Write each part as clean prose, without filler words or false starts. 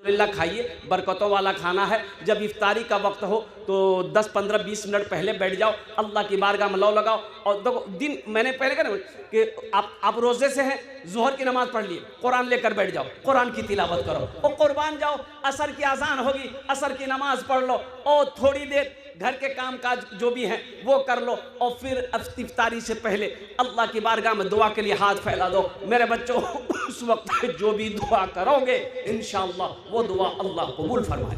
अल्हम्दुलिल्लाह खाइए, बरकतों वाला खाना है। जब इफ्तारी का वक्त हो तो 10, 15, 20 मिनट पहले बैठ जाओ, अल्लाह की बारगाह में लौ लगाओ। और देखो दिन मैंने पहले कहा कि आप रोज़े से हैं, ज़ोहर की नमाज़ पढ़ लिए, कुरान लेकर बैठ जाओ, कुरान की तिलावत करो और कुर्बान जाओ। असर की अजान होगी, असर की नमाज़ पढ़ लो और थोड़ी देर घर के काम काज जो भी हैं वो कर लो और फिर इफ्तारी से पहले अल्लाह की बारगाह में दुआ के लिए हाथ फैला दो। मेरे बच्चों, उस वक्त जो भी दुआ करोगे इंशाअल्लाह वो दुआ अल्लाह कबूल फरमाए।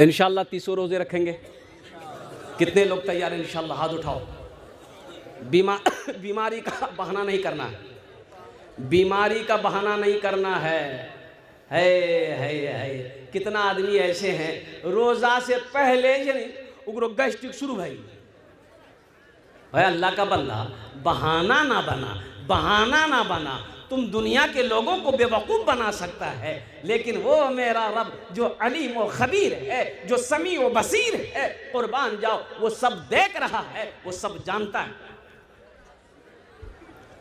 इंशाअल्लाह 30 रोज़े रखेंगे। कितने लोग तैयार हैं? इंशाअल्लाह हाथ उठाओ। बीमारी का बहाना नहीं करना है, बीमारी का बहाना नहीं करना है। कितना आदमी ऐसे हैं रोज़ा से पहले उग्र गैस्ट्रिक शुरू भाई है। अल्लाह का बंदा, बहाना ना बना, बहाना ना बना। तुम दुनिया के लोगों को बेवकूफ़ बना सकता है, लेकिन वो मेरा रब जो अलीम व खबीर है, जो समी व बसीर है, कुर्बान जाओ, वो सब देख रहा है, वो सब जानता है।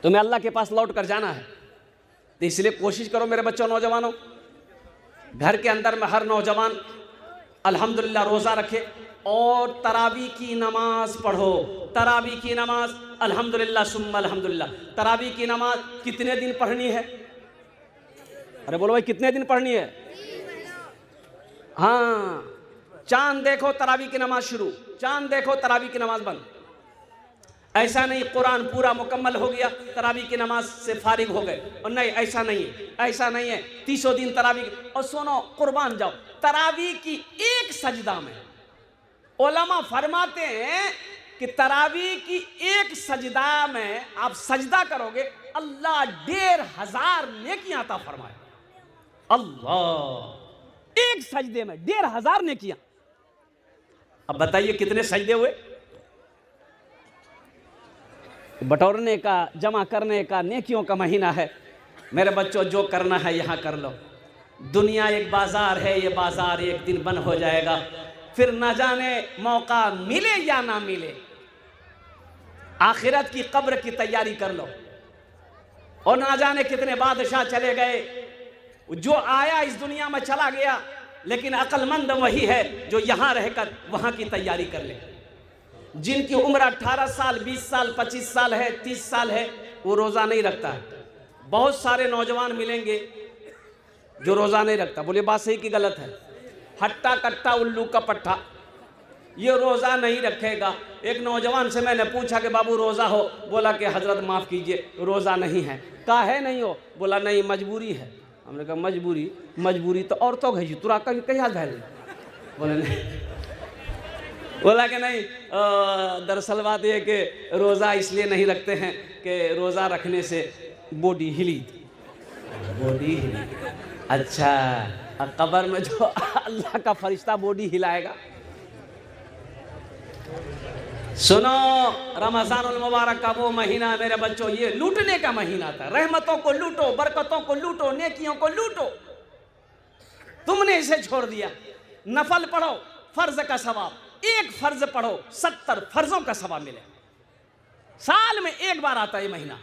तुम्हें अल्लाह के पास लौट कर जाना है, तो इसलिए कोशिश करो मेरे बच्चों, नौजवानों, घर के अंदर में हर नौजवान अल्हम्दुलिल्लाह रोज़ा रखे और तरावी की नमाज पढ़ो। तरावी की नमाज अल्हम्दुलिल्लाह सुम्मा अल्हम्दुलिल्लाह। तरावी की नमाज कितने दिन पढ़नी है? अरे बोलो भाई, कितने दिन पढ़नी है? हाँ, चांद देखो तरावी की नमाज शुरू, चांद देखो तरावी की नमाज बंद। ऐसा नहीं कुरान पूरा मुकम्मल हो गया तरावी की नमाज से फारिग हो गए, और नहीं, ऐसा नहीं है, ऐसा नहीं है। 30 दिन तरावी। और सुनो, कुर्बान जाओ, तरावी की एक सजदा में उलमा फरमाते हैं कि तरावी की एक सजदा में आप सजदा करोगे, अल्लाह 1500 नेकियां अता फरमाए। अल्लाह, एक सजदे में 1500 नेकियां। अब बताइए कितने सजदे हुए? बटोरने का, जमा करने का, नेकियों का महीना है। मेरे बच्चों, जो करना है यहाँ कर लो। दुनिया एक बाजार है, ये बाजार एक दिन बंद हो जाएगा, फिर ना जाने मौका मिले या ना मिले। आखिरत की कब्र की तैयारी कर लो। और ना जाने कितने बादशाह चले गए, जो आया इस दुनिया में चला गया, लेकिन अक्लमंद वही है जो यहाँ रहकर वहाँ की तैयारी कर ले। जिनकी उम्र 18 साल, 20 साल, 25 साल है, 30 साल है, वो रोज़ा नहीं रखता है। बहुत सारे नौजवान मिलेंगे जो रोज़ा नहीं रखता। बोलिए बात सही कि गलत है? हट्टा कट्टा उल्लू का पट्टा, ये रोज़ा नहीं रखेगा। एक नौजवान से मैंने पूछा कि बाबू रोज़ा हो? बोला कि हजरत माफ़ कीजिए, रोज़ा नहीं है। काहे नहीं हो? बोला नहीं, मजबूरी है। हमने कहा मजबूरी? मजबूरी तो औरतों घी तुरा कहीं हाथ धैल। बोले नहीं। बोला कि नहीं, दरअसल बात यह कि रोज़ा इसलिए नहीं रखते हैं कि रोज़ा रखने से बॉडी हिली, बॉडी हिली। अच्छा, कब्र में जो अल्लाह का फरिश्ता बॉडी हिलाएगा। सुनो, रमज़ानुल मुबारक का वो महीना मेरे बच्चों, ये लूटने का महीना था। रहमतों को लूटो, बरकतों को लूटो, नेकियों को लूटो। तुमने इसे छोड़ दिया। नफल पढ़ो, फर्ज का सवाब, एक फर्ज पढ़ो 70 फर्जों का सवाब मिले। साल में एक बार आता है ये महीना,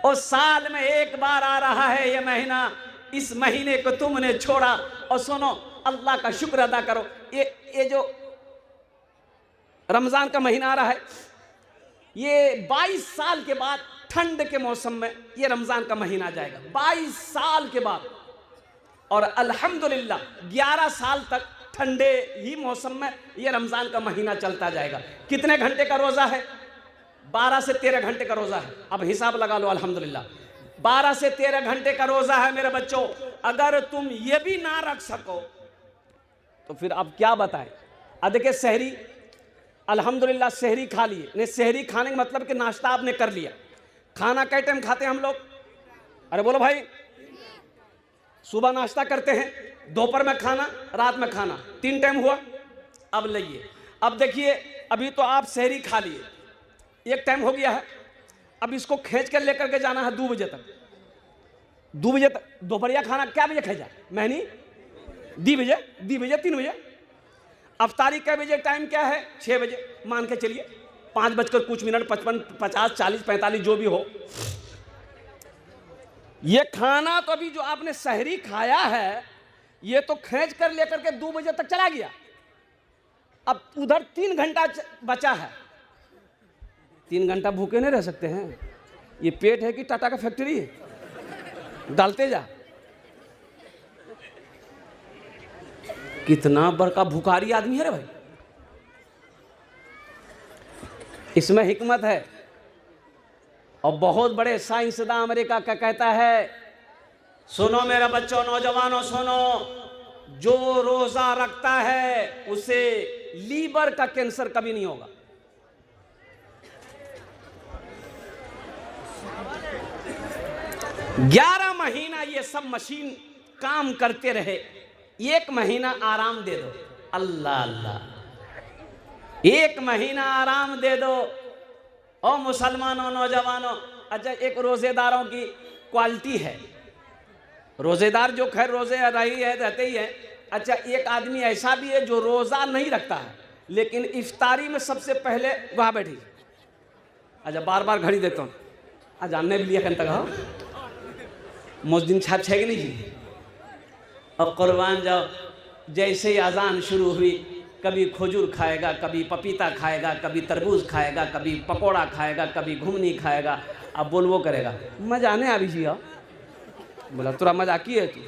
और साल में एक बार आ रहा है ये महीना। इस महीने को तुमने छोड़ा। और सुनो, अल्लाह का शुक्र अदा करो। ये जो रमज़ान का महीना आ रहा है, ये 22 साल के बाद ठंड के मौसम में ये रमज़ान का महीना आ जाएगा, 22 साल के बाद। और अल्हम्दुलिल्लाह 11 साल तक ठंडे ही मौसम में ये रमज़ान का महीना चलता जाएगा। कितने घंटे का रोज़ा है? 12 से 13 घंटे का रोज़ा है। अब हिसाब लगा लो, अल्हम्दुलिल्लाह 12 से 13 घंटे का रोज़ा है मेरे बच्चों। अगर तुम ये भी ना रख सको तो फिर अब क्या बताएं। अब देखिए, सहरी अल्हम्दुलिल्लाह सहरी खा लिए। नहीं, सहरी खाने का मतलब कि नाश्ता आपने कर लिया। खाना कै टाइम खाते हैं हम लोग? अरे बोलो भाई, सुबह नाश्ता करते हैं, दोपहर में खाना, रात में खाना, 3 टाइम हुआ। अब लाइए, अब देखिए, अभी तो आप सहरी खा लिए, 1 टाइम हो गया है। अब इसको खींच कर लेकर के जाना है 2 बजे तक। 2 बजे तक दोपहरिया खाना क्या बजे खाई जाए? मैंने 2 बजे, 2 बजे, 3 बजे। अफ्तारी कै बजे? टाइम क्या है? 6 बजे मान के चलिए। 5 बजकर कुछ मिनट, 55, 50, 40, 45 जो भी हो। ये खाना तो अभी जो आपने सहरी खाया है, ये तो खींच कर लेकर के 2 बजे तक चला गया। अब उधर 3 घंटा बचा है। 3 घंटा भूखे नहीं रह सकते हैं। ये पेट है कि टाटा का फैक्ट्री है? डालते जा। कितना बड़का भुखारी आदमी है रे भाई। इसमें हिकमत है। और बहुत बड़े साइंसदान अमेरिका का कहता है, सुनो मेरा बच्चों, नौजवानों सुनो, जो रोजा रखता है उसे लीवर का कैंसर कभी नहीं होगा। ग्यारह महीना ये सब मशीन काम करते रहे, 1 महीना आराम दे दो। अल्लाह अल्लाह, 1 महीना आराम दे दो। ओ मुसलमानों, नौजवानों, अच्छा एक रोजेदारों की क्वालिटी है। रोजेदार जो खैर रोजे रही है, रहते ही है। अच्छा एक आदमी ऐसा भी है जो रोजा नहीं रखता है, लेकिन इफ्तारी में सबसे पहले वहां बैठी। अच्छा बार बार घड़ी देखता हूँ, आज जानने भी लिया तक मुस्दिन छाप छेगी नहीं जी। और कुर्बान जाओ, जैसे ही अजान शुरू हुई, कभी खजूर खाएगा, कभी पपीता खाएगा, कभी तरबूज खाएगा, कभी पकोड़ा खाएगा, कभी घुमनी खाएगा। अब बोल वो करेगा, मजा नहीं अभी जी। बोला तुरा मजाकी है तू,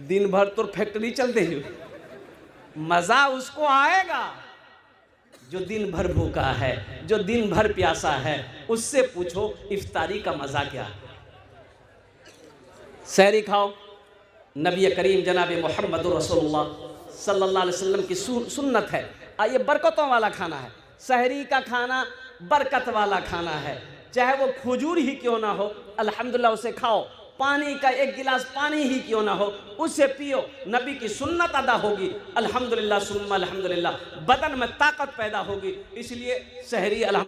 दिन भर तो फैक्ट्री चलते हो। मजा उसको आएगा जो दिन भर भूखा है, जो दिन भर प्यासा है। उससे पूछो इफ्तारी का मजा क्या है। सहरी खाओ, नबी करीम जनाब मोहम्मद रसूलुल्लाह सल्लल्लाहु अलैहि वसल्लम की सुन्नत है। ये बरकतों वाला खाना है। सहरी का खाना बरकत वाला खाना है, चाहे वो खजूर ही क्यों ना हो, अल्हम्दुलिल्लाह उसे खाओ। पानी का 1 गिलास पानी ही क्यों ना हो, उसे पियो, नबी की सुन्नत अदा होगी। अल्हम्दुलिल्लाह सुम्मा अल्हम्दुलिल्लाह, बदन में ताकत पैदा होगी। इसलिए सहरी